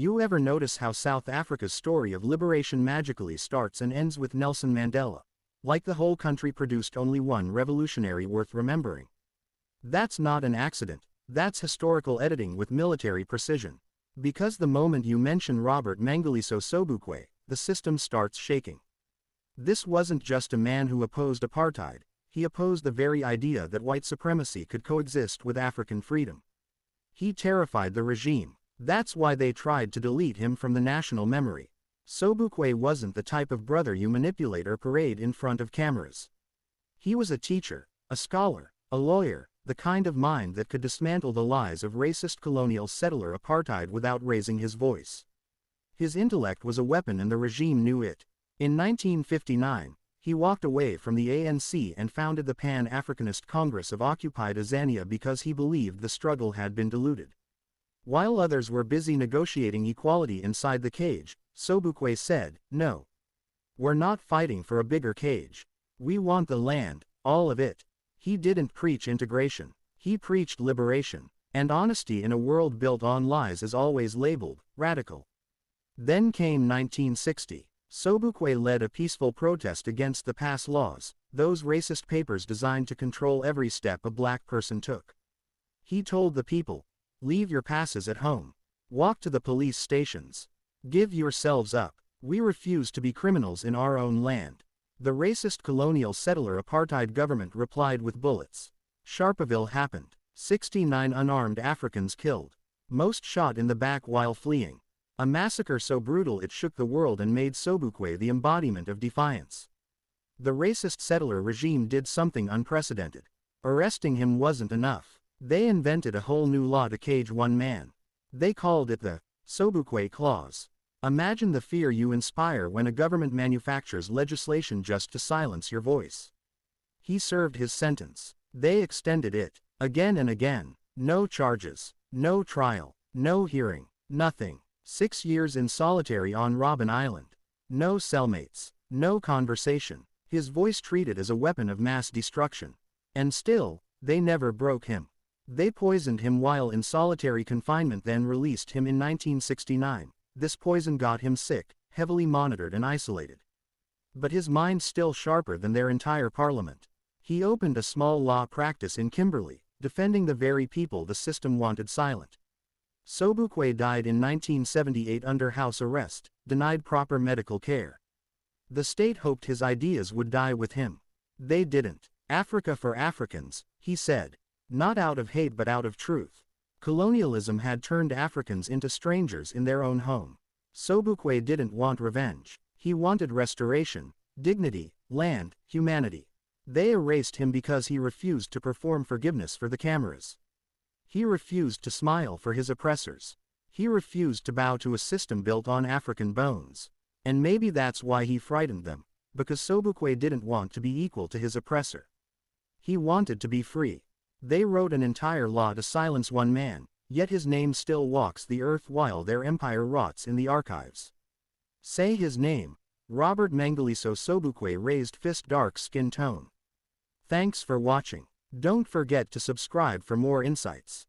You ever notice how South Africa's story of liberation magically starts and ends with Nelson Mandela? Like the whole country produced only one revolutionary worth remembering. That's not an accident, that's historical editing with military precision. Because the moment you mention Robert Mangaliso Sobukwe, the system starts shaking. This wasn't just a man who opposed apartheid, he opposed the very idea that white supremacy could coexist with African freedom. He terrified the regime. That's why they tried to delete him from the national memory. Sobukwe wasn't the type of brother you manipulate or parade in front of cameras. He was a teacher, a scholar, a lawyer, the kind of mind that could dismantle the lies of racist colonial settler apartheid without raising his voice. His intellect was a weapon and the regime knew it. In 1959, he walked away from the ANC and founded the Pan-Africanist Congress of Occupied Azania because he believed the struggle had been diluted. While others were busy negotiating equality inside the cage, Sobukwe said, "No. We're not fighting for a bigger cage. We want the land, all of it." He didn't preach integration, he preached liberation, and honesty in a world built on lies is always labeled radical. Then came 1960. Sobukwe led a peaceful protest against the pass laws, those racist papers designed to control every step a black person took. He told the people, "Leave your passes at home. Walk to the police stations. Give yourselves up. We refuse to be criminals in our own land." The racist colonial settler apartheid government replied with bullets. Sharpeville happened. 69 unarmed Africans killed. Most shot in the back while fleeing. A massacre so brutal it shook the world and made Sobukwe the embodiment of defiance. The racist settler regime did something unprecedented. Arresting him wasn't enough. They invented a whole new law to cage one man. They called it the Sobukwe Clause. Imagine the fear you inspire when a government manufactures legislation just to silence your voice. He served his sentence. They extended it, again and again. No charges, no trial, no hearing, nothing. 6 years in solitary on Robben Island. No cellmates, no conversation. His voice treated as a weapon of mass destruction. And still, they never broke him. They poisoned him while in solitary confinement, then released him in 1969. This poison got him sick, heavily monitored and isolated. But his mind still sharper than their entire parliament. He opened a small law practice in Kimberley, defending the very people the system wanted silent. Sobukwe died in 1978 under house arrest, denied proper medical care. The state hoped his ideas would die with him. They didn't. Africa for Africans, he said. Not out of hate but out of truth. Colonialism had turned Africans into strangers in their own home. Sobukwe didn't want revenge. He wanted restoration, dignity, land, humanity. They erased him because he refused to perform forgiveness for the cameras. He refused to smile for his oppressors. He refused to bow to a system built on African bones. And maybe that's why he frightened them, because Sobukwe didn't want to be equal to his oppressor. He wanted to be free. They wrote an entire law to silence one man, yet his name still walks the earth while their empire rots in the archives. Say his name. Robert Mangaliso Sobukwe raised fist dark skin tone. Thanks for watching. Don't forget to subscribe for more insights.